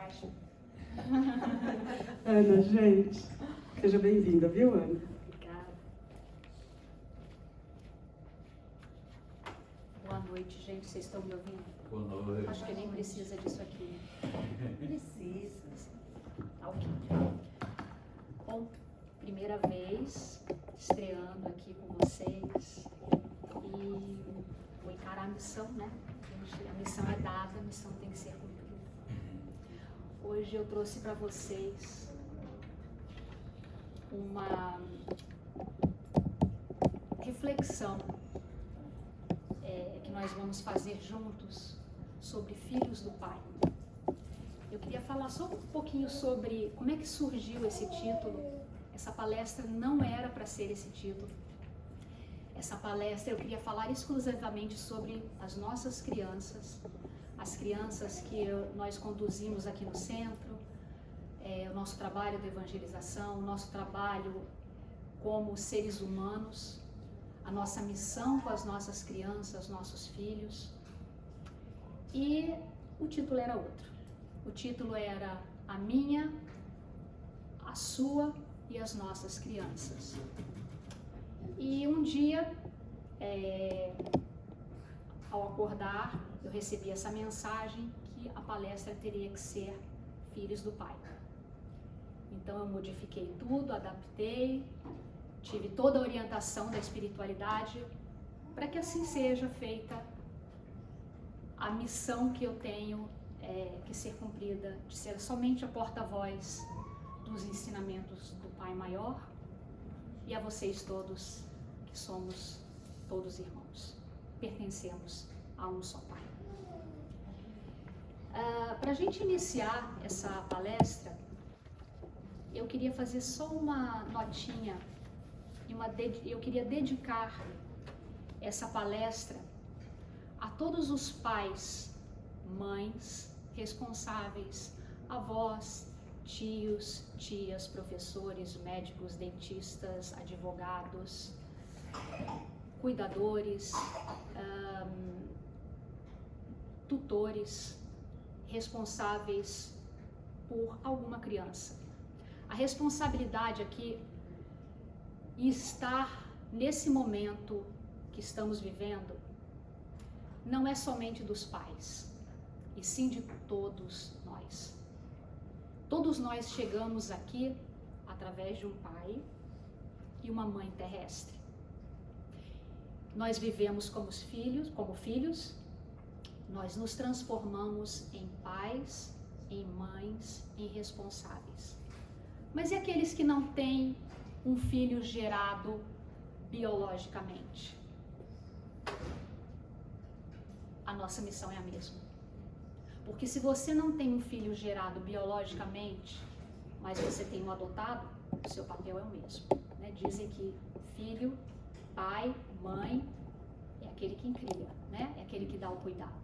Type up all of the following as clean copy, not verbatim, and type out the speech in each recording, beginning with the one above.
baixo. Ana, gente, seja bem-vinda, viu, Ana? Obrigada. Boa noite, gente. Vocês estão me ouvindo? Boa noite. Acho que nem precisa disso aqui. Precisa. Tá ok. Bom, primeira vez estreando aqui com vocês e vou encarar a missão, né? A missão é dada, a missão tem que ser cumprida. Hoje eu trouxe para vocês uma reflexão que nós vamos fazer juntos sobre filhos do Pai. Eu queria falar só um pouquinho sobre como é que surgiu esse título. Essa palestra não era para ser esse título. Essa palestra eu queria falar exclusivamente sobre as nossas crianças, as crianças que nós conduzimos aqui no centro, o nosso trabalho de evangelização, o nosso trabalho como seres humanos, a nossa missão com as nossas crianças, nossos filhos. E o título era outro. O título era A Minha, a Sua e as Nossas Crianças. E um dia, ao acordar, eu recebi essa mensagem que a palestra teria que ser Filhos do Pai. Então eu modifiquei tudo, adaptei, tive toda a orientação da espiritualidade para que assim seja feita a missão que eu tenho que ser cumprida, de ser somente a porta-voz dos ensinamentos do Pai Maior e a vocês todos, que somos todos irmãos, pertencemos a um só Pai. Para a gente iniciar essa palestra, eu queria fazer só uma notinha, eu queria dedicar essa palestra a todos os pais, mães, responsáveis, avós, tios, tias, professores, médicos, dentistas, advogados, cuidadores, tutores, responsáveis por alguma criança. A responsabilidade aqui estar nesse momento que estamos vivendo não é somente dos pais, e sim de todos nós. Todos nós chegamos aqui através de um pai e uma mãe terrestre. Nós vivemos como filhos, nós nos transformamos em pais, em mães, em responsáveis. Mas e aqueles que não têm um filho gerado biologicamente? A nossa missão é a mesma. Porque se você não tem um filho gerado biologicamente, mas você tem um adotado, o seu papel é o mesmo, né? Dizem que filho, pai, mãe, é aquele que cria, né? É aquele que dá o cuidado.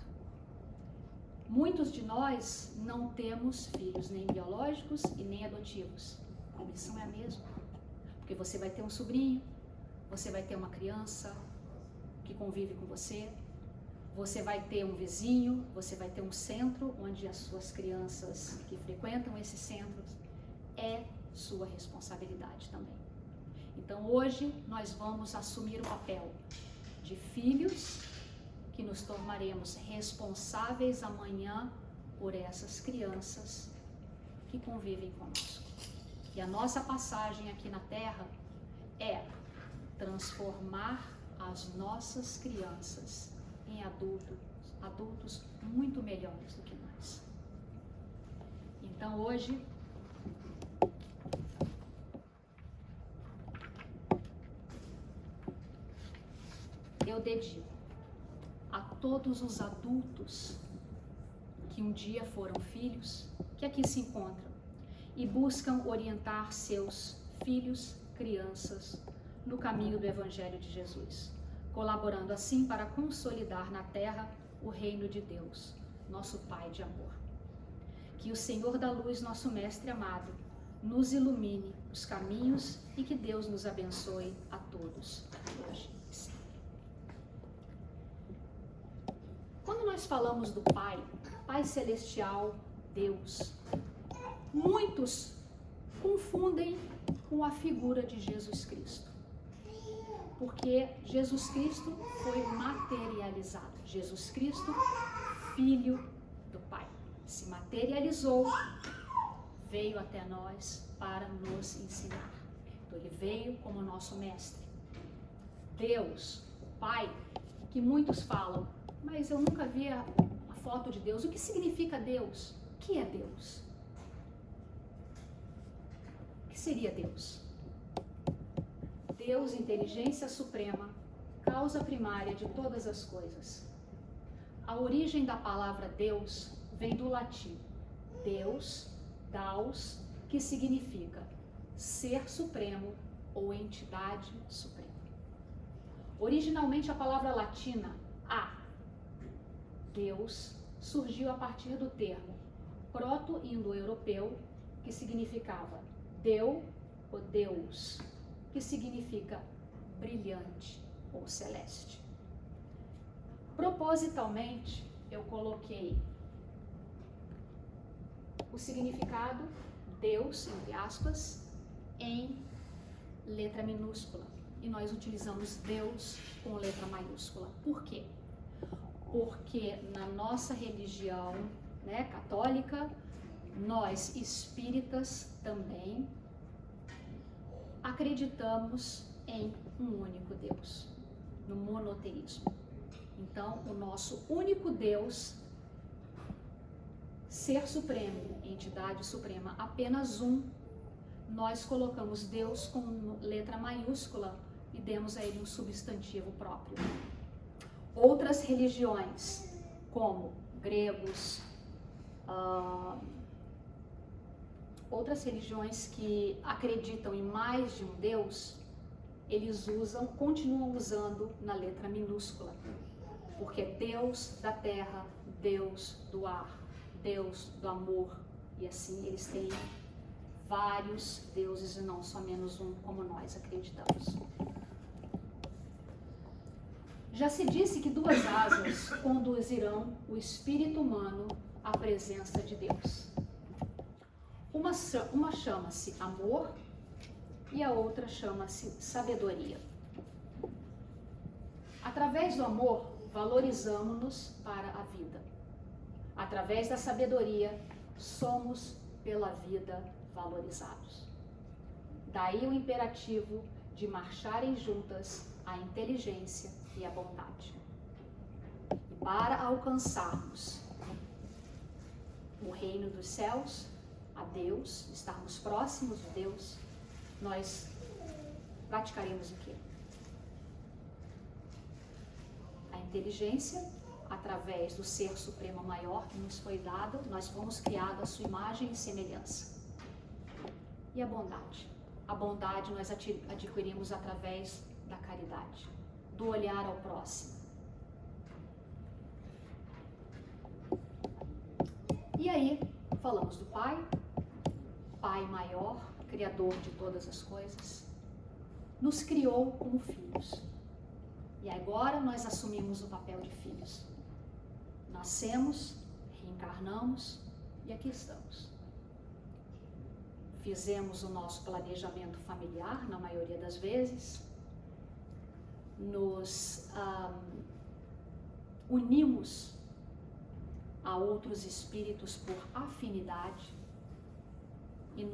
Muitos de nós não temos filhos nem biológicos e nem adotivos. A missão é a mesma. Porque você vai ter um sobrinho, você vai ter uma criança que convive com você, você vai ter um vizinho, você vai ter um centro onde as suas crianças que frequentam esses centros é sua responsabilidade também. Então hoje nós vamos assumir o papel de filhos que nos tornaremos responsáveis amanhã por essas crianças que convivem conosco. E a nossa passagem aqui na Terra é transformar as nossas crianças em adultos muito melhores do que nós. Então hoje eu dedico a todos os adultos que um dia foram filhos, que aqui se encontram e buscam orientar seus filhos, crianças, no caminho do Evangelho de Jesus, colaborando assim para consolidar na terra o reino de Deus, nosso Pai de amor. Que o Senhor da luz, nosso Mestre amado, nos ilumine os caminhos e que Deus nos abençoe a todos, hoje e sempre. Quando nós falamos do Pai, Pai Celestial, Deus. Muitos confundem com a figura de Jesus Cristo, porque Jesus Cristo foi materializado. Jesus Cristo, Filho do Pai, se materializou, veio até nós para nos ensinar. Então ele veio como nosso mestre. Deus, o Pai, que muitos falam, mas eu nunca vi a foto de Deus. O que significa Deus? O que é Deus? O que seria Deus? Deus, inteligência suprema, causa primária de todas as coisas. A origem da palavra Deus vem do latim Deus, Daus, que significa ser supremo ou entidade suprema. Originalmente a palavra latina, Deus, surgiu a partir do termo proto-indo-europeu, que significava Deu ou Deus, que significa brilhante ou celeste. Propositalmente, eu coloquei o significado Deus, entre aspas, em letra minúscula. E nós utilizamos Deus com letra maiúscula. Por quê? Porque na nossa religião, católica, nós espíritas também acreditamos em um único Deus, no monoteísmo. Então, o nosso único Deus, ser supremo, entidade suprema, apenas um, nós colocamos Deus com letra maiúscula e demos a ele um substantivo próprio. Outras religiões, como gregos, outras religiões que acreditam em mais de um Deus, eles continuam usando na letra minúscula, porque é Deus da terra, Deus do ar, Deus do amor, e assim eles têm vários deuses e não só menos um, como nós acreditamos. Já se disse que 2 asas conduzirão o espírito humano à presença de Deus. Uma chama-se amor e a outra chama-se sabedoria. Através do amor, valorizamos-nos para a vida. Através da sabedoria, somos pela vida valorizados. Daí o imperativo de marcharem juntas a inteligência e a bondade. E para alcançarmos o reino dos céus, a Deus, estarmos próximos de Deus, nós praticaremos o quê? A inteligência, através do Ser Supremo Maior que nos foi dado, nós fomos criados à sua imagem e semelhança. E a bondade? A bondade nós adquirimos através da caridade, do olhar ao próximo. E aí, falamos do Pai, Pai maior, Criador de todas as coisas, nos criou como filhos. E agora nós assumimos o papel de filhos. Nascemos, reencarnamos e aqui estamos. Fizemos o nosso planejamento familiar, na maioria das vezes, nos unimos a outros espíritos por afinidade e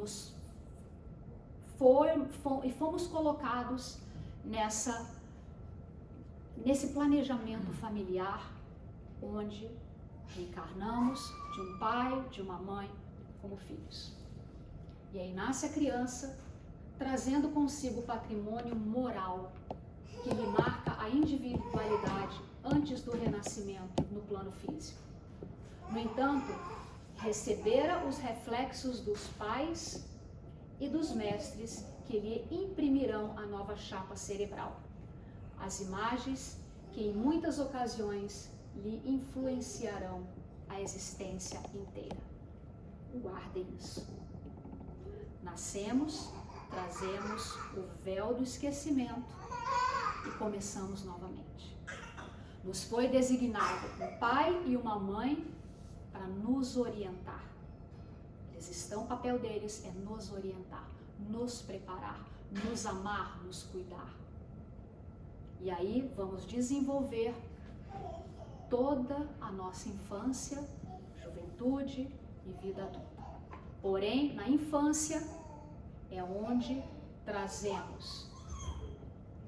fomos colocados nesse planejamento familiar, onde reencarnamos de um pai, de uma mãe, como filhos. E aí nasce a criança, trazendo consigo o patrimônio moral que lhe marca a individualidade antes do renascimento no plano físico. No entanto, recebera os reflexos dos pais e dos mestres que lhe imprimirão a nova chapa cerebral, as imagens que em muitas ocasiões lhe influenciarão a existência inteira. Guardem isso. Nascemos, trazemos o véu do esquecimento e começamos novamente. Nos foi designado um pai e uma mãe para nos orientar. O papel deles é nos orientar, nos preparar, nos amar, nos cuidar. E aí vamos desenvolver toda a nossa infância, juventude e vida adulta. Porém, na infância é onde trazemos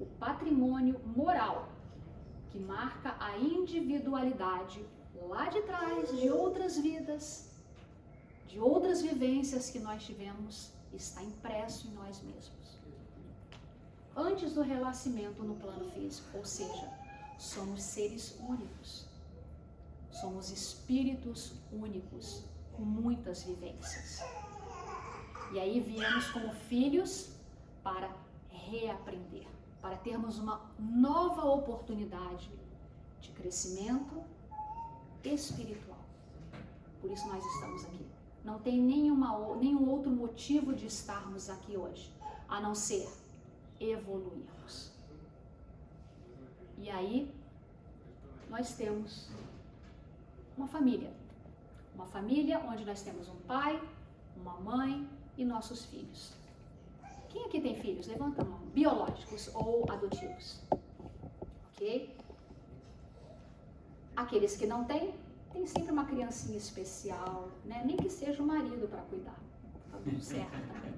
o patrimônio moral que marca a individualidade lá de trás de outras vidas, de outras vivências que nós tivemos, está impresso em nós mesmos. Antes do renascimento no plano físico, ou seja, somos seres únicos, somos espíritos únicos, com muitas vivências. E aí viemos como filhos para reaprender, para termos uma nova oportunidade de crescimento espiritual. Por isso nós estamos aqui. Não tem nenhum outro motivo de estarmos aqui hoje, a não ser evoluirmos. E aí nós temos uma família onde nós temos um pai, uma mãe e nossos filhos. Quem aqui tem filhos? Levanta a mão. Biológicos ou adotivos? Ok? Aqueles que não têm, tem sempre uma criancinha especial, né? Nem que seja o marido para cuidar. Tá tudo certo também.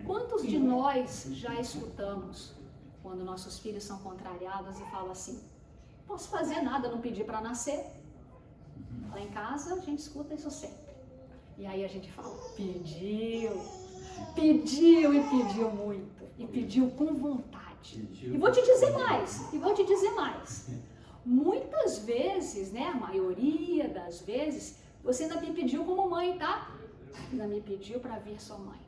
Quantos de nós já escutamos quando nossos filhos são contrariados e falam assim: posso fazer nada, não pedi para nascer? Lá em casa a gente escuta isso sempre. E aí a gente fala: pediu e pediu muito, e pediu com vontade. E vou te dizer mais, muitas vezes, né, a maioria das vezes, você ainda me pediu como mãe, tá? Ainda me pediu para vir sua mãe.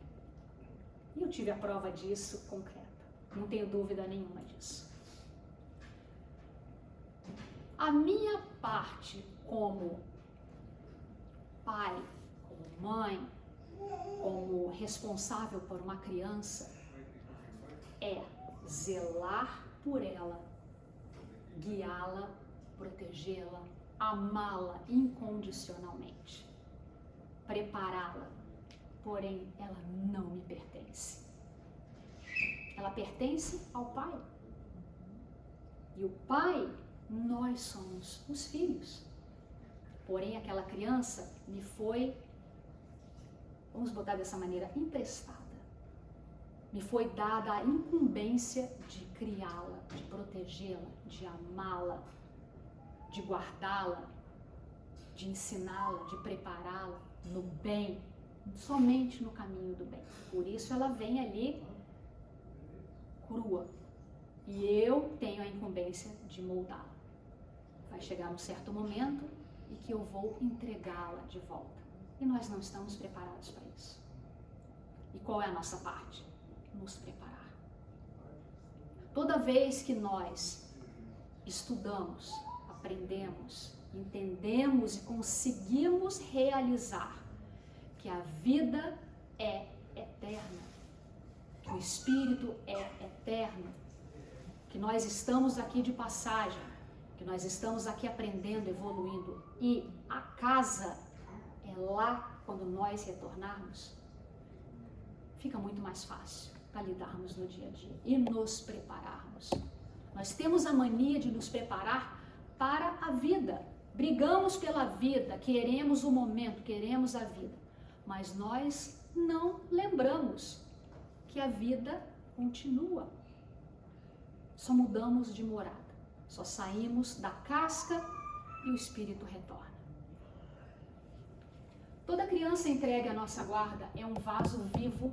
E eu tive a prova disso concreta, não tenho dúvida nenhuma disso. A minha parte como pai, como mãe, como responsável por uma criança, é zelar por ela, guiá-la, protegê-la, amá-la incondicionalmente, prepará-la. Porém, ela não me pertence. Ela pertence ao pai. E o pai, nós somos os filhos. Porém, aquela criança me foi, vamos botar dessa maneira, emprestada. Me foi dada a incumbência de criá-la, de protegê-la, de amá-la, de guardá-la, de ensiná-la, de prepará-la no bem, somente no caminho do bem. Por isso ela vem ali crua. E eu tenho a incumbência de moldá-la. Vai chegar um certo momento e que eu vou entregá-la de volta. E nós não estamos preparados para isso. E qual é a nossa parte? Nos preparar. Toda vez que nós estudamos, aprendemos, entendemos e conseguimos realizar que a vida é eterna, que o Espírito é eterno, que nós estamos aqui de passagem, que nós estamos aqui aprendendo, evoluindo, e a casa é lá quando nós retornarmos, fica muito mais fácil para lidarmos no dia a dia e nos prepararmos. Nós temos a mania de nos preparar para a vida, brigamos pela vida, queremos o momento, queremos a vida, mas nós não lembramos que a vida continua. Só mudamos de morada, só saímos da casca e o espírito retorna. Toda criança entregue à nossa guarda é um vaso vivo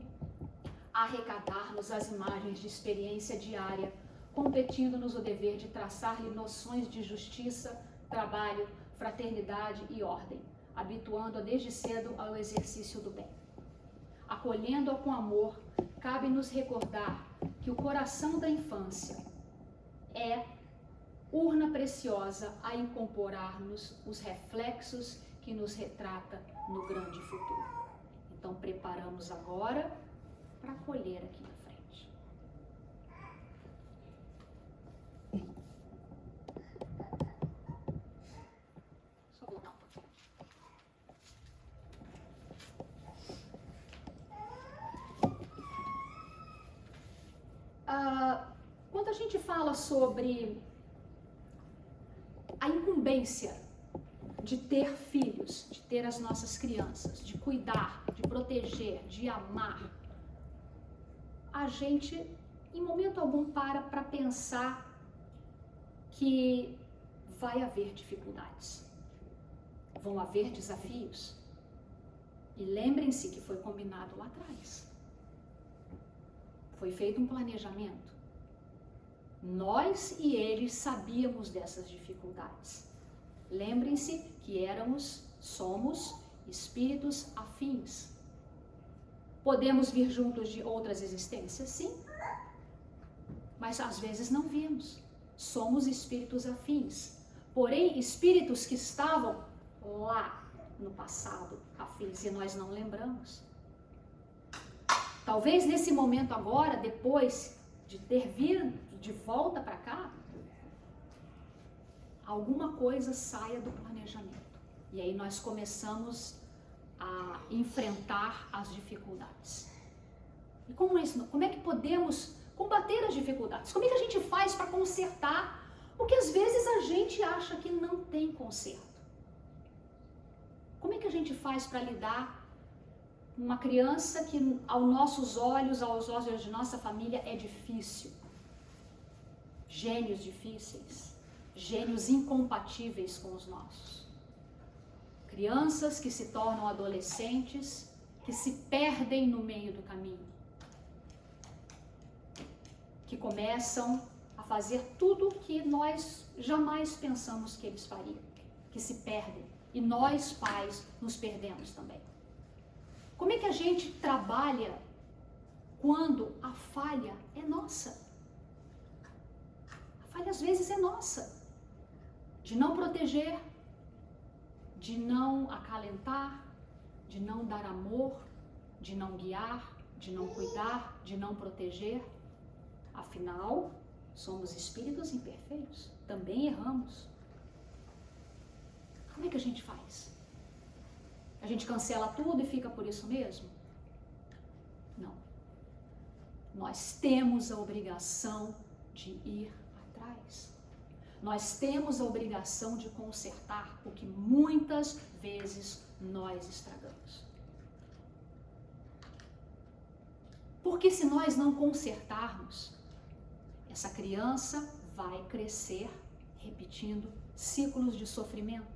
a arrecadar-nos as imagens de experiência diária, competindo-nos o dever de traçar-lhe noções de justiça, trabalho, fraternidade e ordem, habituando-a desde cedo ao exercício do bem. Acolhendo-a com amor, cabe-nos recordar que o coração da infância é urna preciosa a incorporar-nos os reflexos que nos retrata no grande futuro. Então, preparamos agora para colher aqui na frente. Só voltar um pouquinho. quando a gente fala sobre a incumbência de ter filhos, de ter as nossas crianças, de cuidar, de proteger, de amar, a gente, em momento algum, para pensar que vai haver dificuldades, vão haver desafios. E lembrem-se que foi combinado lá atrás. Foi feito um planejamento. Nós e eles sabíamos dessas dificuldades. Lembrem-se que somos espíritos afins. Podemos vir juntos de outras existências, sim, mas às vezes não vimos. Somos espíritos afins, porém espíritos que estavam lá no passado afins e nós não lembramos. Talvez nesse momento agora, depois de ter vindo de volta para cá, alguma coisa saia do planejamento. E aí nós começamos a enfrentar as dificuldades. E como é que podemos combater as dificuldades? Como é que a gente faz para consertar o que às vezes a gente acha que não tem conserto? Como é que a gente faz para lidar com uma criança que aos nossos olhos, aos olhos de nossa família é difícil? Gênios difíceis, gênios incompatíveis com os nossos. Crianças que se tornam adolescentes, que se perdem no meio do caminho. Que começam a fazer tudo que nós jamais pensamos que eles fariam. Que se perdem. E nós, pais, nos perdemos também. Como é que a gente trabalha quando a falha é nossa? A falha às vezes é nossa. De não proteger, de não acalentar, de não dar amor, de não guiar, de não cuidar, de não proteger. Afinal, somos espíritos imperfeitos, também erramos. Como é que a gente faz? A gente cancela tudo e fica por isso mesmo? Não. Nós temos a obrigação de ir atrás. Nós temos a obrigação de consertar o que muitas vezes nós estragamos. Porque se nós não consertarmos, essa criança vai crescer repetindo ciclos de sofrimento.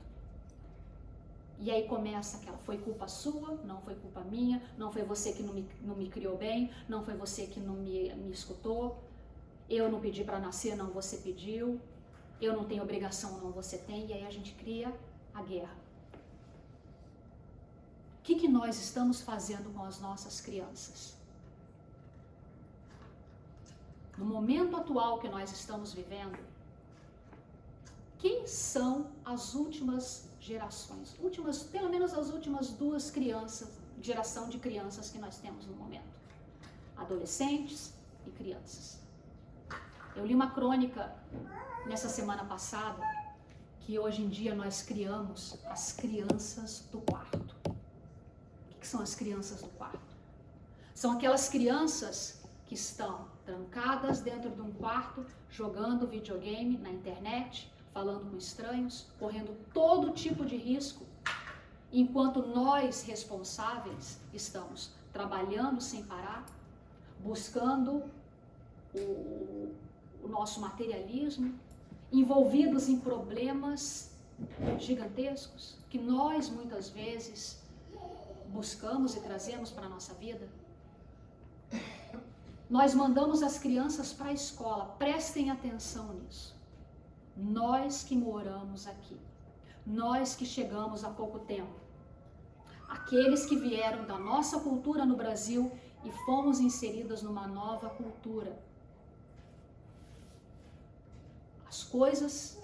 E aí começa aquela, foi culpa sua, não foi culpa minha, não foi você que não me criou bem, não foi você que não me escutou, eu não pedi para nascer, não você pediu, eu não tenho obrigação, não você tem, e aí a gente cria a guerra. O que nós estamos fazendo com as nossas crianças? No momento atual que nós estamos vivendo, quem são as últimas gerações? Pelo menos as últimas duas geração de crianças que nós temos no momento. Adolescentes e crianças. Eu li uma crônica nessa semana passada que hoje em dia nós criamos as crianças do quarto. O que são as crianças do quarto? São aquelas crianças que estão trancadas dentro de um quarto, jogando videogame na internet, falando com estranhos, correndo todo tipo de risco, enquanto nós, responsáveis, estamos trabalhando sem parar, buscando o nosso materialismo, envolvidos em problemas gigantescos, que nós, muitas vezes, buscamos e trazemos para a nossa vida. Nós mandamos as crianças para a escola, prestem atenção nisso. Nós que moramos aqui, nós que chegamos há pouco tempo, aqueles que vieram da nossa cultura no Brasil e fomos inseridas numa nova cultura. As coisas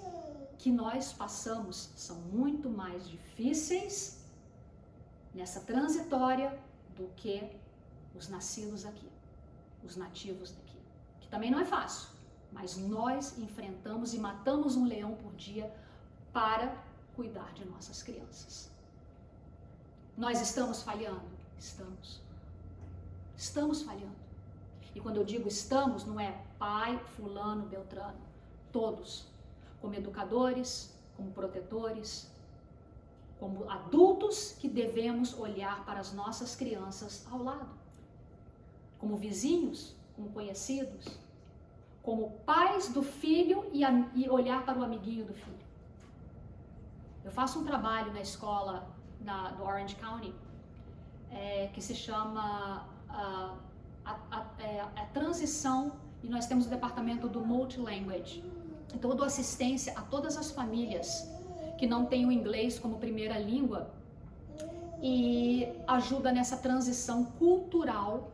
que nós passamos são muito mais difíceis nessa transitória do que os nascidos aqui, os nativos daqui, que também não é fácil. Mas nós enfrentamos e matamos um leão por dia para cuidar de nossas crianças. Nós estamos falhando? Estamos. Estamos falhando. E quando eu digo estamos, não é pai, fulano, beltrano. Todos, como educadores, como protetores, como adultos que devemos olhar para as nossas crianças ao lado. Como vizinhos, como conhecidos, como pais do filho e olhar para o amiguinho do filho. Eu faço um trabalho na escola do Orange County que se chama a transição, e nós temos o departamento do multilanguage. Então eu dou assistência a todas as famílias que não têm o inglês como primeira língua e ajuda nessa transição cultural,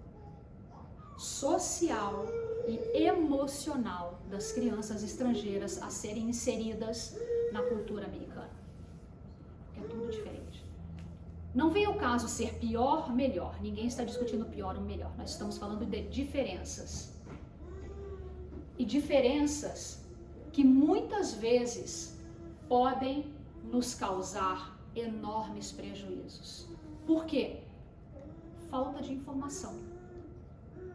social e emocional das crianças estrangeiras a serem inseridas na cultura americana. É tudo diferente. Não vem ao caso ser pior ou melhor. Ninguém está discutindo pior ou melhor. Nós estamos falando de diferenças. E diferenças que muitas vezes podem nos causar enormes prejuízos. Por quê? Falta de informação.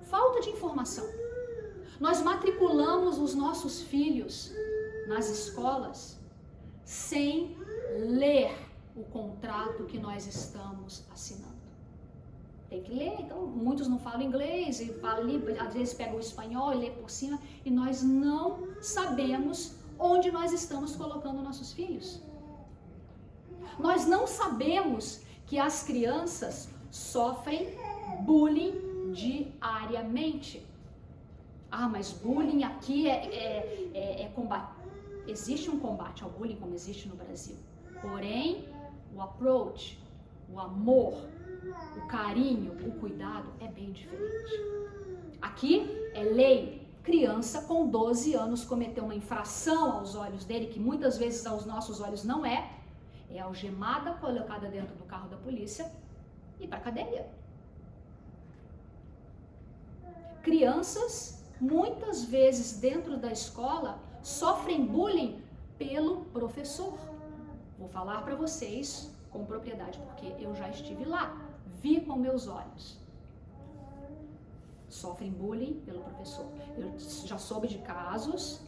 Falta de informação. Nós matriculamos os nossos filhos nas escolas sem ler o contrato que nós estamos assinando. Tem que ler, então muitos não falam inglês, e às vezes pegam o espanhol e lê por cima, e nós não sabemos onde nós estamos colocando nossos filhos. Nós não sabemos que as crianças sofrem bullying diariamente. Ah, mas bullying aqui é combate. Existe um combate ao bullying como existe no Brasil. Porém, o approach, o amor, o carinho, o cuidado é bem diferente. Aqui é lei. Criança com 12 anos cometeu uma infração aos olhos dele, que muitas vezes aos nossos olhos não é algemada, colocada dentro do carro da polícia e para a cadeia. Crianças, muitas vezes dentro da escola, sofrem bullying pelo professor. Vou falar para vocês com propriedade, porque eu já estive lá, vi com meus olhos. Sofrem bullying pelo professor. Eu já soube de casos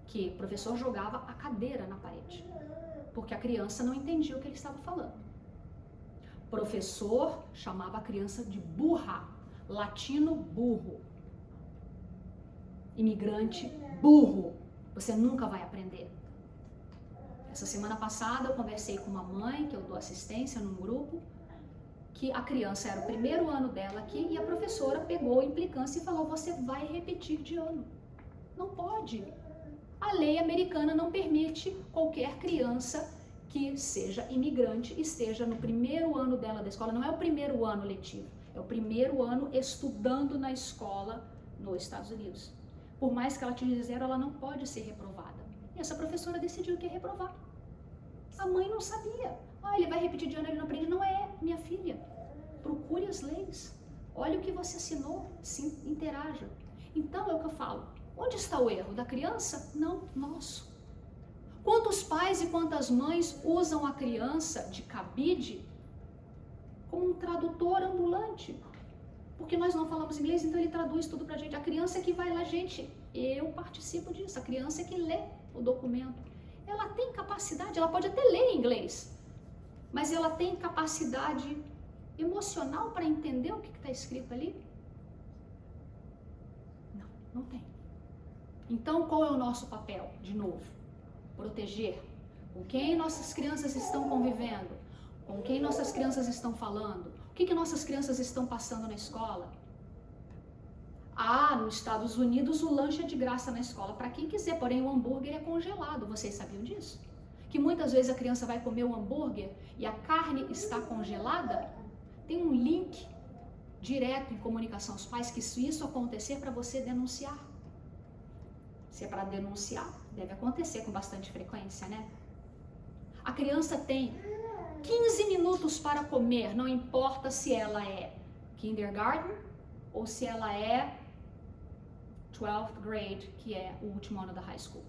que o professor jogava a cadeira na parede, porque a criança não entendia o que ele estava falando. O professor chamava a criança de burra, latino burro, imigrante burro, você nunca vai aprender. Essa semana passada eu conversei com uma mãe, que eu dou assistência num grupo, que a criança era o primeiro ano dela aqui e a professora pegou a implicância e falou: você vai repetir de ano. Não pode. A lei americana não permite qualquer criança que seja imigrante e esteja no primeiro ano dela da escola. Não é o primeiro ano letivo, é o primeiro ano estudando na escola nos Estados Unidos. Por mais que ela tire 0, ela não pode ser reprovada. E essa professora decidiu que ia reprovar. A mãe não sabia. Ah, ele vai repetir de ano, ele não aprende. Não é, minha filha. Procure as leis. Olha o que você assinou. Se interaja. Então é o que eu falo. Onde está o erro? Da criança? Não, nosso. Quantos pais e quantas mães usam a criança de cabide como um tradutor ambulante? Porque nós não falamos inglês, então ele traduz tudo pra gente. A criança é que vai lá, gente, eu participo disso. A criança é que lê o documento. Ela tem capacidade, ela pode até ler inglês, mas ela tem capacidade emocional para entender o que está escrito ali? Não, não tem. Então, qual é o nosso papel? De novo, proteger. Com quem nossas crianças estão convivendo? Com quem nossas crianças estão falando? O que nossas crianças estão passando na escola? Ah, nos Estados Unidos o lanche é de graça na escola para quem quiser, porém o hambúrguer é congelado. Vocês sabiam disso? Que muitas vezes a criança vai comer o hambúrguer e a carne está congelada? Tem um link direto em comunicação aos pais que se isso acontecer, para você denunciar. Se é para denunciar, deve acontecer com bastante frequência, né? A criança tem 15 minutos para comer, não importa se ela é kindergarten ou se ela é 12th grade, que é o último ano da high school.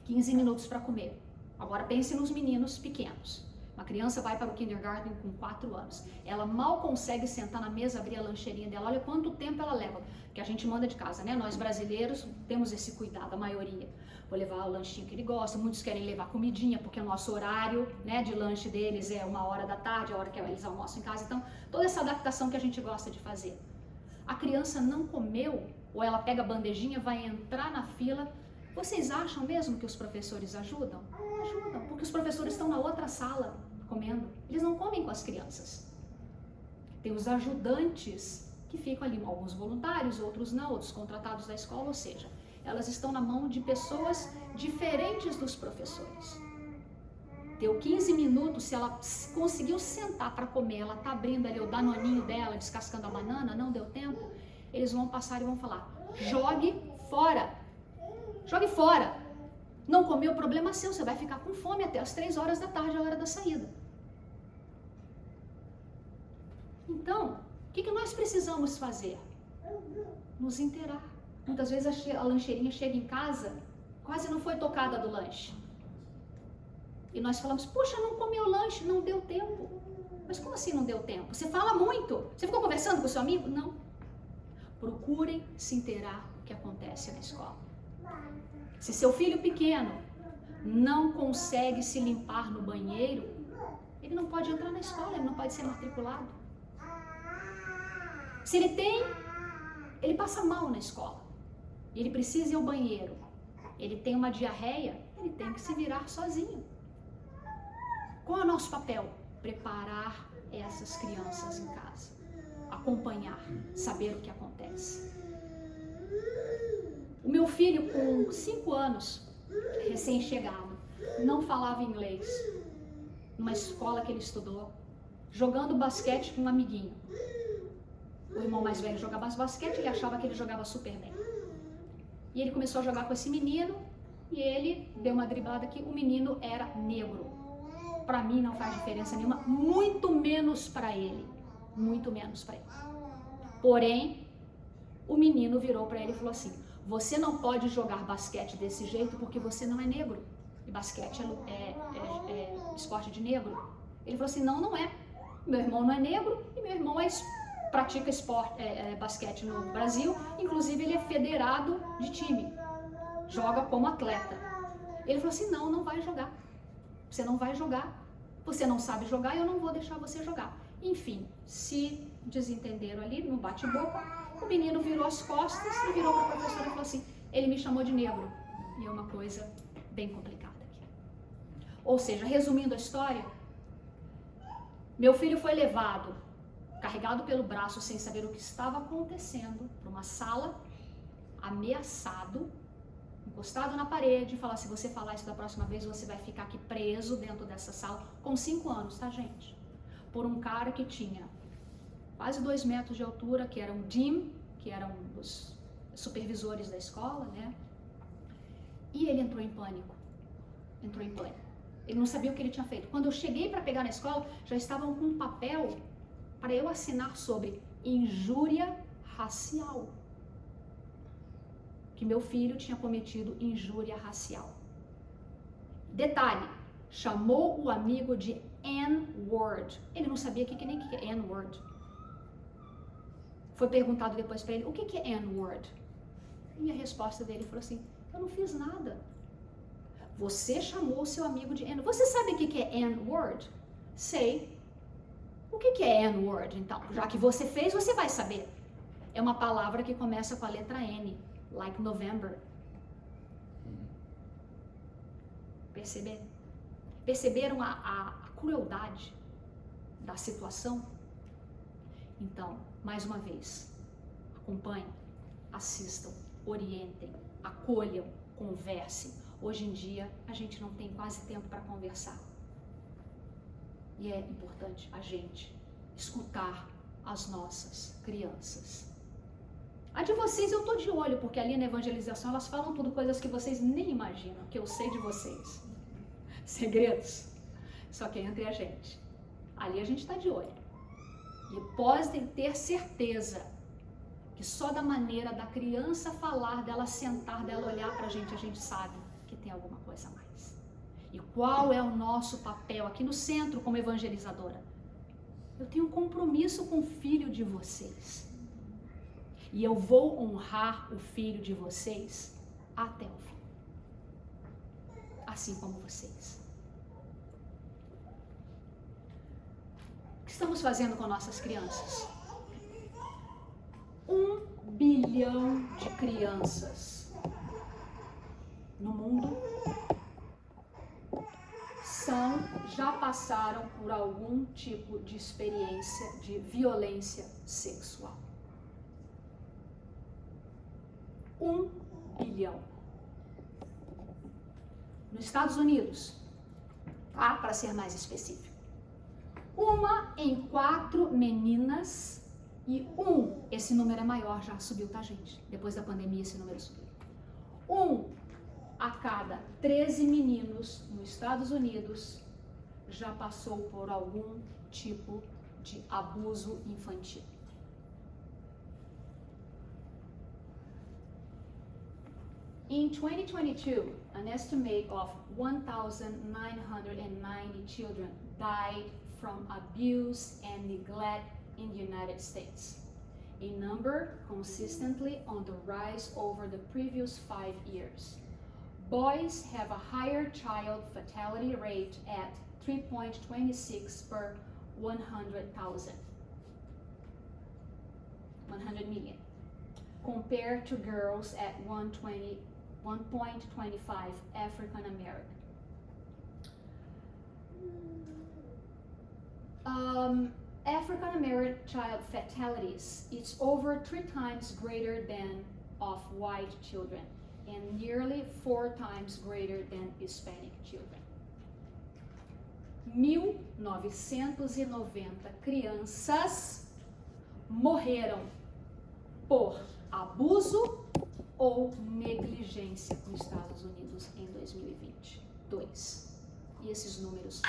15 minutos para comer. Agora pense nos meninos pequenos. Uma criança vai para o kindergarten com 4 anos. Ela mal consegue sentar na mesa, abrir a lancheirinha dela. Olha quanto tempo ela leva. Que a gente manda de casa, né? Nós brasileiros temos esse cuidado, a maioria. Vou levar o lanchinho que ele gosta. Muitos querem levar comidinha, porque o nosso horário, né, de lanche deles é 1h da tarde, a hora que eles almoçam em casa. Então, toda essa adaptação que a gente gosta de fazer. A criança não comeu, ou ela pega a bandejinha, vai entrar na fila. Vocês acham mesmo que os professores ajudam? Ajudam, porque os professores estão na outra sala comendo. Eles não comem com as crianças. Tem os ajudantes que ficam ali, alguns voluntários, outros não, outros contratados da escola, ou seja, elas estão na mão de pessoas diferentes dos professores. Deu 15 minutos, se ela conseguiu sentar para comer, ela está abrindo ali o danoninho dela, descascando a banana, não deu tempo, eles vão passar e vão falar, jogue fora. Jogue fora. Não comeu, problema seu, você vai ficar com fome até as 3 horas da tarde, a hora da saída. Então, o que nós precisamos fazer? Nos inteirar. Muitas vezes a lancheirinha chega em casa, quase não foi tocada do lanche. E nós falamos, puxa, não comeu lanche, não deu tempo. Mas como assim não deu tempo? Você fala muito. Você ficou conversando com o seu amigo? Não. Procurem se inteirar o que acontece na escola. Se seu filho pequeno não consegue se limpar no banheiro, ele não pode entrar na escola, ele não pode ser matriculado. Se ele passa mal na escola, ele precisa ir ao banheiro, ele tem uma diarreia, ele tem que se virar sozinho. Qual é o nosso papel? Preparar essas crianças em casa, acompanhar, saber o que acontece. O meu filho, com 5 anos, recém-chegado, não falava inglês, numa escola que ele estudou, jogando basquete com um amiguinho. O irmão mais velho jogava basquete, ele achava que ele jogava super bem. E ele começou a jogar com esse menino, e ele deu uma driblada aqui, o menino era negro. Para mim não faz diferença nenhuma, muito menos para ele. Muito menos para ele. Porém, o menino virou para ele e falou assim, você não pode jogar basquete desse jeito porque você não é negro. E basquete é esporte de negro. Ele falou assim, não é. Meu irmão não é negro e meu irmão pratica basquete no Brasil. Inclusive ele é federado de time. Joga como atleta. Ele falou assim, não vai jogar. Você não vai jogar. Você não sabe jogar e eu não vou deixar você jogar. Enfim, se desentenderam ali no bate-boca. O menino virou as costas e virou para a professora e falou assim, ele me chamou de negro. E é uma coisa bem complicada aqui. Ou seja, resumindo a história, meu filho foi levado, carregado pelo braço, sem saber o que estava acontecendo, para uma sala, ameaçado, encostado na parede, e falar, se você falar isso da próxima vez, você vai ficar aqui preso dentro dessa sala, com 5 anos, tá, gente? Por um cara que tinha quase 2 metros de altura, que era um DIM, que era um dos supervisores da escola, né? E ele entrou em pânico. Ele não sabia o que ele tinha feito. Quando eu cheguei para pegar na escola, já estavam com um papel para eu assinar sobre injúria racial. Que meu filho tinha cometido injúria racial. Detalhe, chamou o amigo de N-word. Ele não sabia que é N-word. Foi perguntado depois para ele, o que é N-word? E a resposta dele falou assim, eu não fiz nada. Você chamou o seu amigo de N-word. Você sabe o que é N-word? Sei. O que é N-word, então? Já que você fez, você vai saber. É uma palavra que começa com a letra N, like November. Perceberam a crueldade da situação? Então, mais uma vez, acompanhem, assistam, orientem, acolham, conversem. Hoje em dia, a gente não tem quase tempo para conversar. E é importante a gente escutar as nossas crianças. A de vocês eu tô de olho, porque ali na evangelização elas falam tudo, coisas que vocês nem imaginam, que eu sei de vocês. Segredos. Só que é entre a gente. Ali a gente tá de olho. E podem ter certeza que só da maneira da criança falar, dela sentar, dela olhar pra gente, a gente sabe que tem alguma coisa a mais. E qual é o nosso papel aqui no centro como evangelizadora? Eu tenho um compromisso com o filho de vocês. E eu vou honrar o filho de vocês até o fim. Assim como vocês. O que estamos fazendo com nossas crianças? 1 bilhão de crianças no mundo já passaram por algum tipo de experiência de violência sexual. 1 bilhão. Nos Estados Unidos, tá? Para ser mais específico, 1 em 4 meninas e esse número é maior, já subiu, tá, gente? Depois da pandemia esse número subiu. 1 a cada 13 meninos nos Estados Unidos já passou por algum tipo de abuso infantil. In 2022, an estimate of 1,990 children died from abuse and neglect in the United States, a number consistently on the rise over the previous 5 years. Boys have a higher child fatality rate at 3.26 per 100 million, compared to girls at 1.25 African American. African American child fatalities is over 3 times greater than of white children and nearly 4 times greater than Hispanic children. 1.990 crianças morreram por abuso ou negligência nos Estados Unidos em 2022. E esses números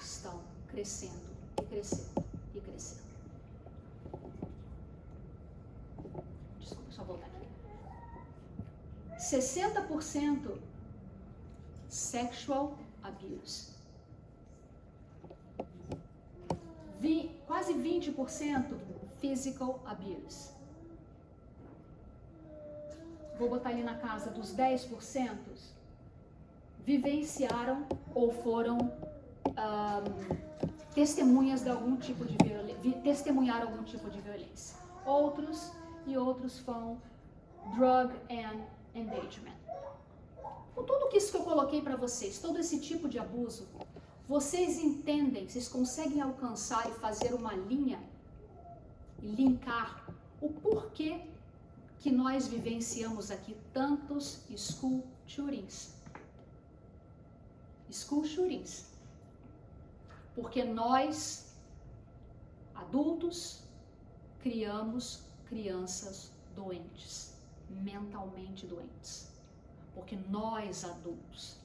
estão crescendo e crescendo e crescendo. Desculpa, só voltar aqui. 60% sexual abuse. Quase 20% physical abuse. Vou botar ali na casa dos 10%, vivenciaram ou foram testemunhas de algum tipo de testemunharam algum tipo de violência. Outros foram drug and engagement. Com tudo isso que eu coloquei para vocês, todo esse tipo de abuso, vocês entendem, vocês conseguem alcançar e fazer uma linha e linkar o porquê que nós vivenciamos aqui tantos school shootings. School shootings. Porque nós, adultos, criamos crianças doentes, mentalmente doentes. Porque nós, adultos,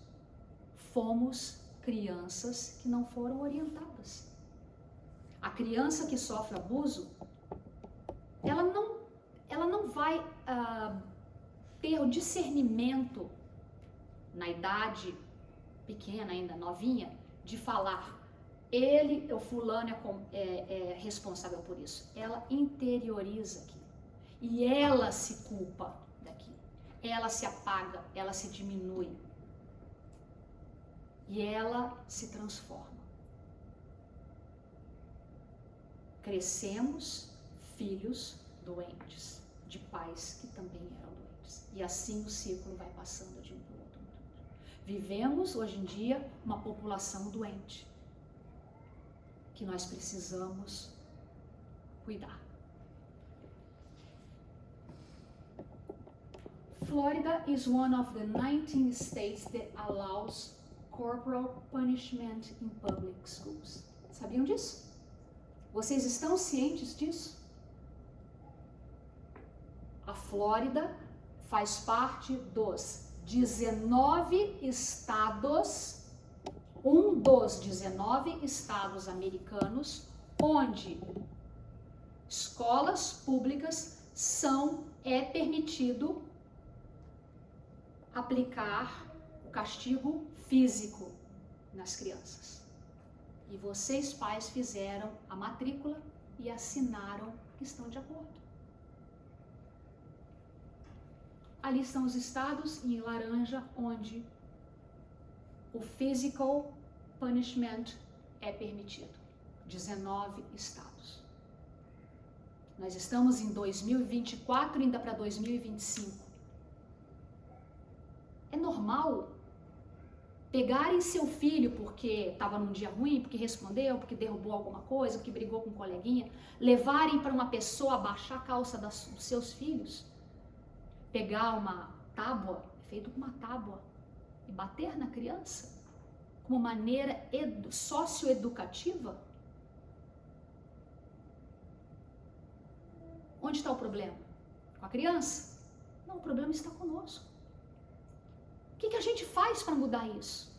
fomos crianças que não foram orientadas. A criança que sofre abuso, ela não vai ter o discernimento na idade pequena ainda, novinha, de falar, o fulano é responsável por isso. Ela interioriza aquilo. E ela se culpa daquilo. Ela se apaga, ela se diminui. E ela se transforma. Crescemos filhos doentes, de pais que também eram doentes. E assim o ciclo vai passando de um para o outro. Vivemos, hoje em dia, uma população doente, que nós precisamos cuidar. Florida is one of the 19 states that allows corporal punishment in public schools. Sabiam disso? Vocês estão cientes disso? A Flórida faz parte dos 19 estados, um dos 19 estados americanos, onde escolas públicas é permitido aplicar o castigo físico nas crianças. E vocês, pais, fizeram a matrícula e assinaram que estão de acordo. Ali estão os estados em laranja, onde o physical punishment é permitido. 19 estados. Nós estamos em 2024, ainda para 2025. É normal pegarem seu filho porque estava num dia ruim, porque respondeu, porque derrubou alguma coisa, porque brigou com um coleguinha, levarem para uma pessoa abaixar a calça dos seus filhos, pegar uma tábua, feito com uma tábua, e bater na criança, como maneira socioeducativa? Onde está o problema? Com a criança? Não, o problema está conosco. O que a gente faz para mudar isso?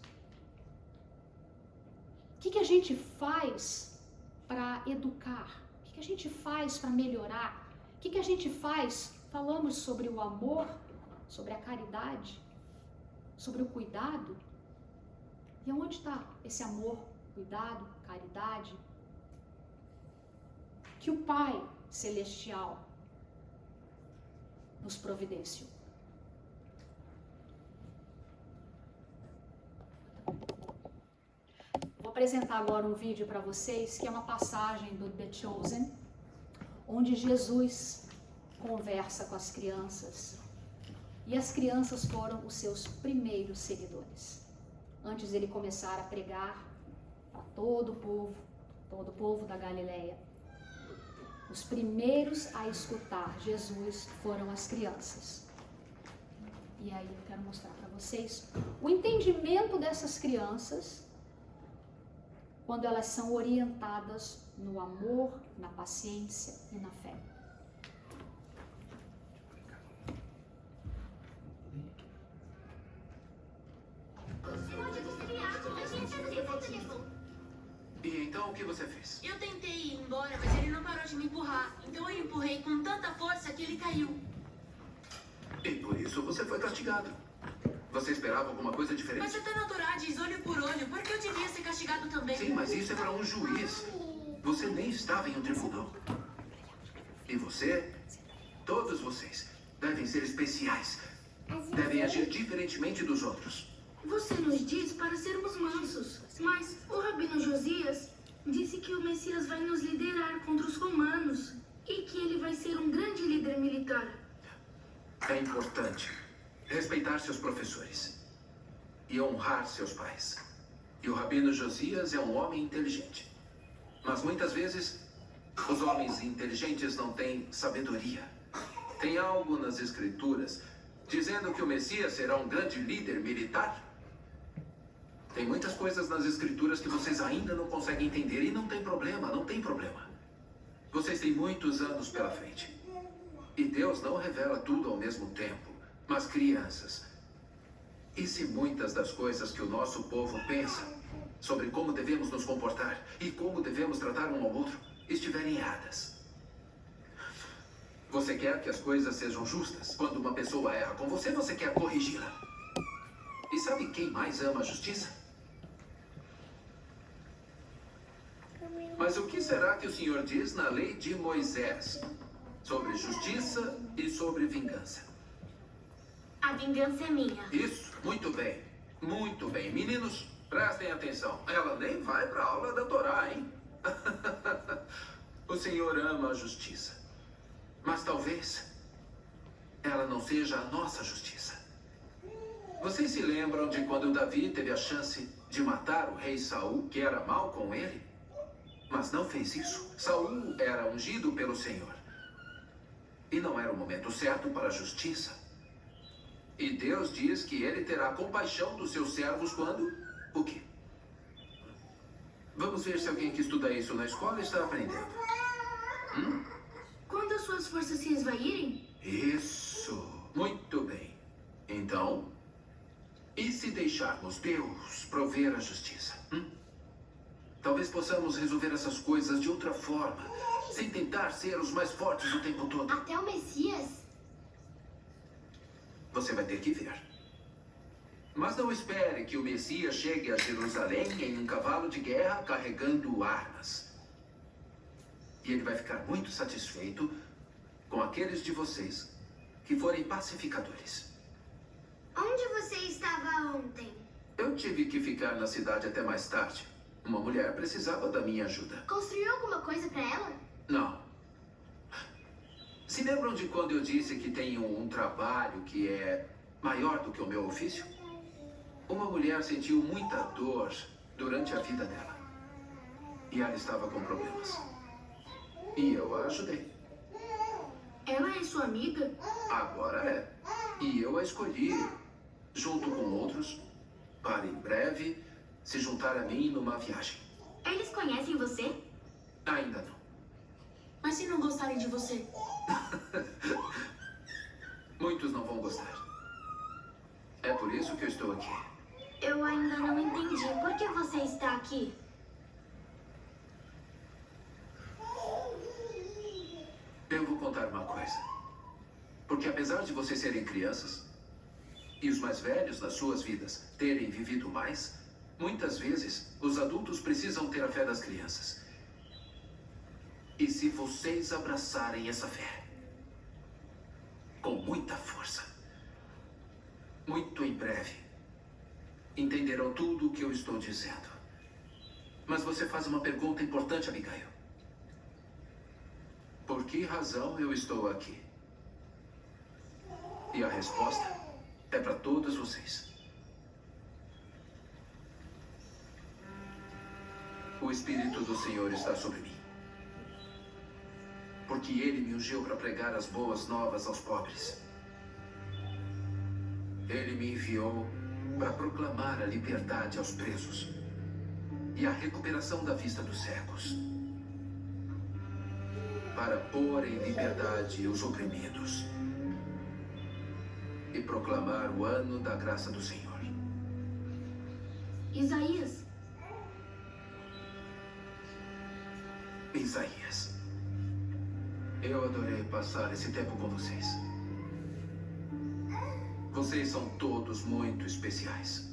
O que a gente faz para educar? O que a gente faz para melhorar? O que a gente faz? Falamos sobre o amor, sobre a caridade, sobre o cuidado. E onde está esse amor, cuidado, caridade? Que o Pai Celestial nos providenciou. Vou apresentar agora um vídeo para vocês que é uma passagem do The Chosen, onde Jesus conversa com as crianças. E as crianças foram os seus primeiros seguidores. Antes dele começar a pregar para todo o povo da Galileia. Os primeiros a escutar Jesus foram as crianças. E aí eu quero mostrar para vocês o entendimento dessas crianças quando elas são orientadas no amor, na paciência e na fé. E então o que você fez? Eu tentei ir embora, mas ele não parou de me empurrar. Então eu empurrei com tanta força que ele caiu. E por isso você foi castigado. Você esperava alguma coisa diferente? Mas até na Torá diz olho por olho. Por que eu devia ser castigado também? Sim, mas isso é para um juiz. Você nem estava em um tribunal. E você, todos vocês, devem ser especiais. Devem agir diferentemente dos outros. Você nos diz para sermos mansos, mas o Rabino Josias disse que o Messias vai nos liderar contra os romanos e que ele vai ser um grande líder militar. É importante respeitar seus professores e honrar seus pais. E o Rabino Josias é um homem inteligente. Mas muitas vezes, os homens inteligentes não têm sabedoria. Tem algo nas escrituras dizendo que o Messias será um grande líder militar? Tem muitas coisas nas escrituras que vocês ainda não conseguem entender e não tem problema, não tem problema. Vocês têm muitos anos pela frente. E Deus não revela tudo ao mesmo tempo. Mas crianças, e se muitas das coisas que o nosso povo pensa sobre como devemos nos comportar e como devemos tratar um ao outro estiverem erradas? Você quer que as coisas sejam justas? Quando uma pessoa erra com você, você quer corrigi-la. E sabe quem mais ama a justiça? Mas o que será que o Senhor diz na lei de Moisés sobre justiça e sobre vingança? A vingança é minha. Isso, muito bem. Muito bem. Meninos, prestem atenção. Ela nem vai para a aula da Torá, hein? O Senhor ama a justiça. Mas talvez ela não seja a nossa justiça. Vocês se lembram de quando Davi teve a chance de matar o rei Saul, que era mau com ele? Mas não fez isso. Saul era ungido pelo Senhor. E não era o momento certo para a justiça. E Deus diz que ele terá compaixão dos seus servos quando... O quê? Vamos ver se alguém que estuda isso na escola está aprendendo. Quando as suas forças se esvaírem? Isso. Muito bem. Então, e se deixarmos Deus prover a justiça? Talvez possamos resolver essas coisas de outra forma, sem tentar ser os mais fortes o tempo todo. Até o Messias? Você vai ter que ver. Mas não espere que o Messias chegue a Jerusalém em um cavalo de guerra carregando armas. E ele vai ficar muito satisfeito com aqueles de vocês que forem pacificadores. Onde você estava ontem? Eu tive que ficar na cidade até mais tarde. Uma mulher precisava da minha ajuda. Construiu alguma coisa para ela? Não. Se lembram de quando eu disse que tenho um trabalho que é maior do que o meu ofício? Uma mulher sentiu muita dor durante a vida dela. E ela estava com problemas. E eu a ajudei. Ela é sua amiga? Agora é. E eu a escolhi, junto com outros, para em breve se juntar a mim numa viagem. Eles conhecem você? Ainda não. Mas se não gostarem de você? Muitos não vão gostar. É por isso que eu estou aqui. Eu ainda não entendi. Por que você está aqui? Eu vou contar uma coisa. Porque apesar de vocês serem crianças, e os mais velhos nas suas vidas terem vivido mais, muitas vezes os adultos precisam ter a fé das crianças. E se vocês abraçarem essa fé, com muita força, muito em breve, entenderão tudo o que eu estou dizendo. Mas você faz uma pergunta importante, Abigail. Por que razão eu estou aqui? E a resposta é para todos vocês. O Espírito do Senhor está sobre mim. Porque Ele me ungiu para pregar as boas novas aos pobres. Ele me enviou para proclamar a liberdade aos presos e a recuperação da vista dos cegos. Para pôr em liberdade os oprimidos e proclamar o ano da graça do Senhor. Isaías, Isaías, eu adorei passar esse tempo com vocês. Vocês são todos muito especiais.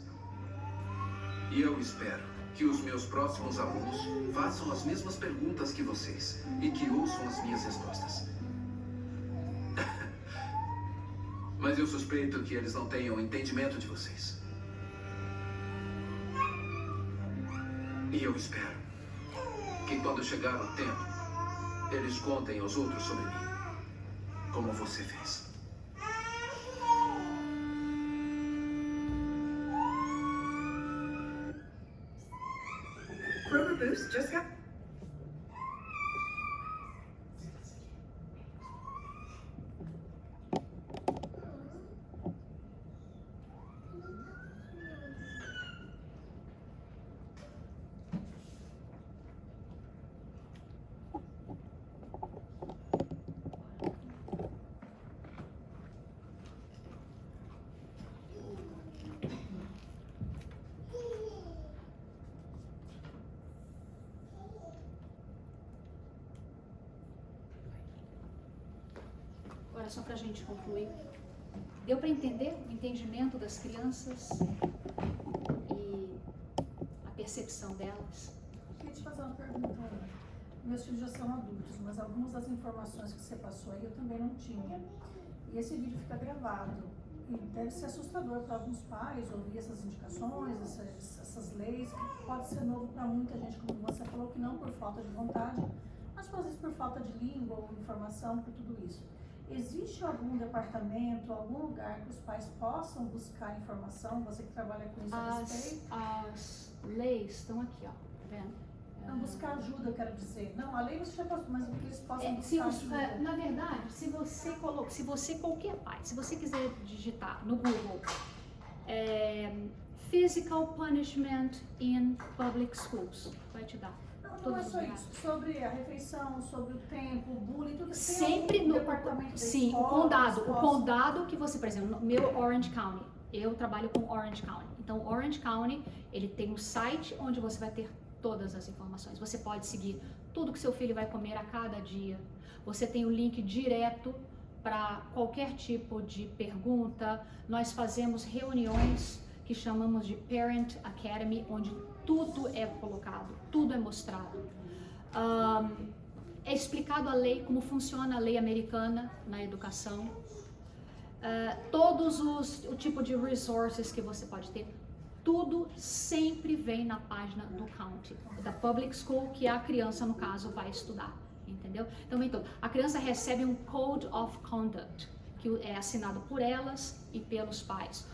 E eu espero que os meus próximos alunos façam as mesmas perguntas que vocês e que ouçam as minhas respostas. Mas eu suspeito que eles não tenham entendimento de vocês. E eu espero que quando chegar o tempo, eles contem aos outros sobre mim, como você fez. Kroger Boost just got... Agora, só para a gente concluir, deu para entender o entendimento das crianças e a percepção delas? Queria te fazer uma pergunta. Meus filhos já são adultos, mas algumas das informações que você passou aí eu também não tinha. E esse vídeo fica gravado. E deve ser assustador para alguns pais ouvir essas indicações, essas leis, que pode ser novo para muita gente, como você falou, que não por falta de vontade, mas às vezes por falta de língua ou informação, por tudo isso. Existe algum departamento, algum lugar que os pais possam buscar informação? Você que trabalha com isso a respeito? As leis estão aqui, ó, tá vendo? Não, buscar ajuda, eu quero dizer. Não, a lei você já passou, mas que eles possam Se buscar os- ajuda. na verdade, se você qualquer pai, se você quiser digitar no Google Physical Punishment in Public Schools, vai te dar. Não é todos só os isso. Sobre a refeição, sobre o tempo, o bullying, tudo. Tem Sempre algum no departamento da sim, escola, o condado, que o possa- condado que você, por exemplo, no meu Orange County, eu trabalho com Orange County. Então, Orange County, ele tem um site onde você vai ter todas as informações. Você pode seguir tudo que seu filho vai comer a cada dia. Você tem o link direto para qualquer tipo de pergunta. Nós fazemos reuniões que chamamos de Parent Academy, onde tudo é colocado, tudo é mostrado. É explicado a lei, como funciona a lei americana na educação. Todos o tipo de resources que você pode ter, tudo sempre vem na página do county, da public school, que a criança, no caso, vai estudar, entendeu? Então, a criança recebe um Code of Conduct, que é assinado por elas e pelos pais.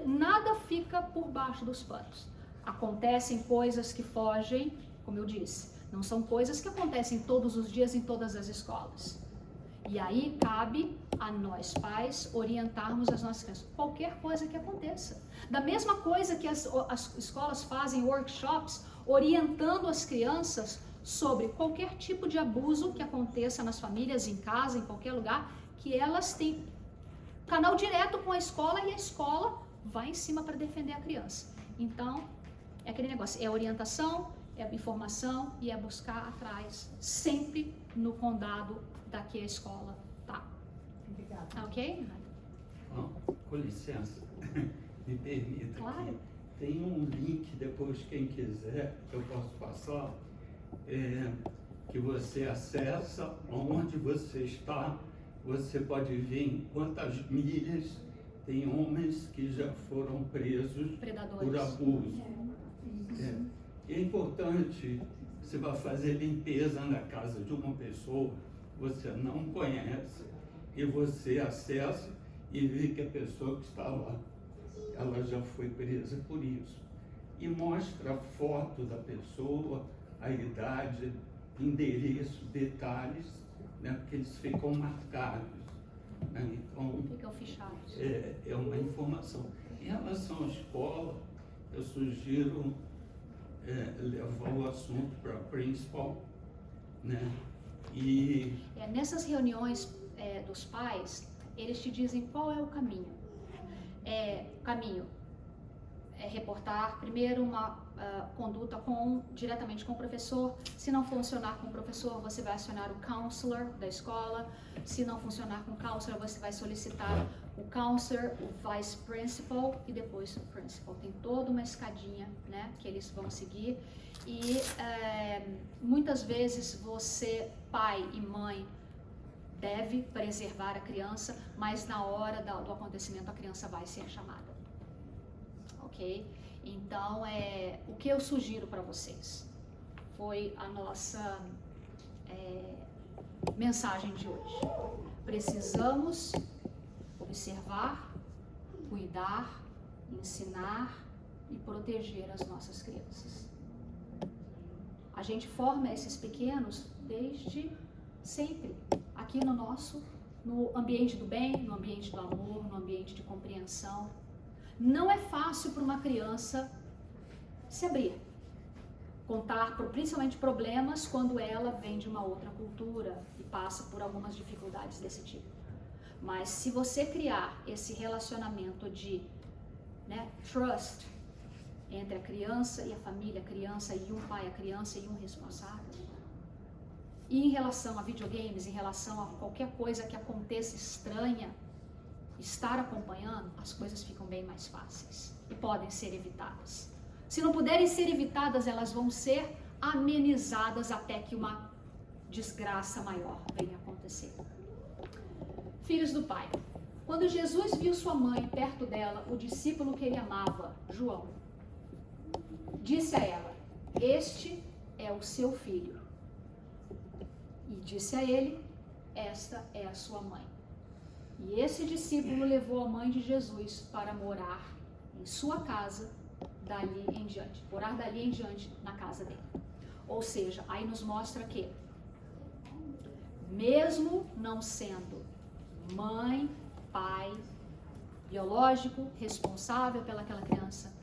Nada fica por baixo dos panos. Acontecem coisas que fogem, como eu disse, não são coisas que acontecem todos os dias em todas as escolas. E aí cabe a nós pais orientarmos as nossas crianças. Qualquer coisa que aconteça. Da mesma coisa que as escolas fazem workshops orientando as crianças sobre qualquer tipo de abuso que aconteça nas famílias, em casa, em qualquer lugar, que elas têm canal direto com a escola e a escola vai em cima para defender a criança. Então, é aquele negócio, é orientação, é informação e é buscar atrás, sempre no condado da que a escola tá. Obrigada. Ok? Com licença, me permita. Claro. Aqui. Tem um link, depois quem quiser, eu posso passar, que você acessa, onde você está, você pode ver em quantas milhas tem homens que já foram presos Predadores. por abuso. É importante, você vai fazer limpeza na casa de uma pessoa que você não conhece e você acessa e vê que a pessoa que está lá, ela já foi presa por isso. E mostra a foto da pessoa, a idade, endereço, detalhes, né, porque eles ficam marcados. Né? Então, Ficam fichados. é uma informação. Em relação à escola, eu sugiro levar o assunto para a principal, né? E Nessas reuniões dos pais, eles te dizem qual é o caminho. O caminho é reportar primeiro uma conduta diretamente com o professor. Se não funcionar com o professor, você vai acionar o counselor da escola. Se não funcionar com o counselor, você vai solicitar o counselor, o vice principal e depois o principal. Tem toda uma escadinha, né, que eles vão seguir. E muitas vezes você, pai e mãe, deve preservar a criança, mas na hora do acontecimento a criança vai ser chamada. Ok? Então, o que eu sugiro para vocês foi a nossa mensagem de hoje. Precisamos observar, cuidar, ensinar e proteger as nossas crianças. A gente forma esses pequenos desde sempre, aqui no ambiente do bem, no ambiente do amor, no ambiente de compreensão. Não é fácil para uma criança se abrir, contar principalmente problemas quando ela vem de uma outra cultura e passa por algumas dificuldades desse tipo. Mas se você criar esse relacionamento de trust entre a criança e a família, a criança e um pai, a criança e um responsável, e em relação a videogames, em relação a qualquer coisa que aconteça estranha, estar acompanhando, as coisas ficam bem mais fáceis e podem ser evitadas. Se não puderem ser evitadas, elas vão ser amenizadas até que uma desgraça maior venha acontecer. Filhos do Pai, quando Jesus viu sua mãe perto dela, o discípulo que ele amava, João, disse a ela: "Este é o seu filho." E disse a ele: "Esta é a sua mãe." E esse discípulo levou a mãe de Jesus para morar em sua casa dali em diante, morar dali em diante na casa dele. Ou seja, aí nos mostra que, mesmo não sendo mãe, pai, biológico, responsável pelaquela criança,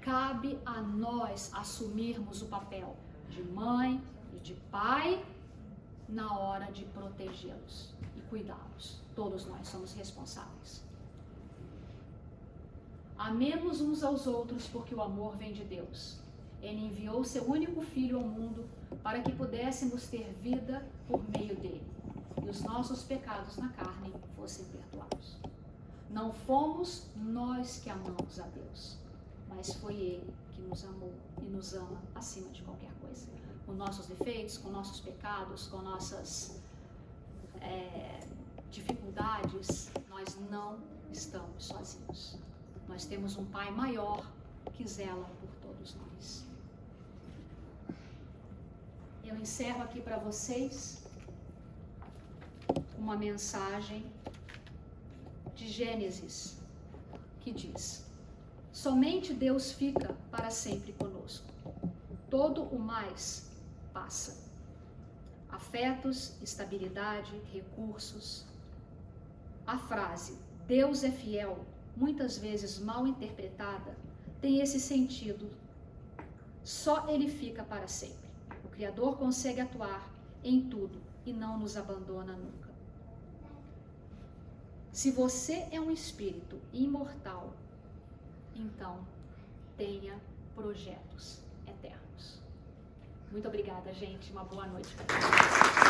cabe a nós assumirmos o papel de mãe e de pai na hora de protegê-los e cuidá-los. Todos nós somos responsáveis. Amemos uns aos outros porque o amor vem de Deus. Ele enviou seu único filho ao mundo para que pudéssemos ter vida por meio dele e os nossos pecados na carne fossem perdoados. Não fomos nós que amamos a Deus, mas foi Ele que nos amou e nos ama acima de qualquer coisa. Com nossos defeitos, com nossos pecados, com nossas dificuldades, nós não estamos sozinhos. Nós temos um Pai maior que zela por todos nós. Eu encerro aqui para vocês uma mensagem de Gênesis que diz: somente Deus fica para sempre conosco. Todo o mais passa. Afetos, estabilidade, recursos. A frase Deus é fiel, muitas vezes mal interpretada, tem esse sentido. Só Ele fica para sempre. O Criador consegue atuar em tudo e não nos abandona nunca. Se você é um espírito imortal, então tenha projetos eternos. Muito obrigada, gente. Uma boa noite para todos.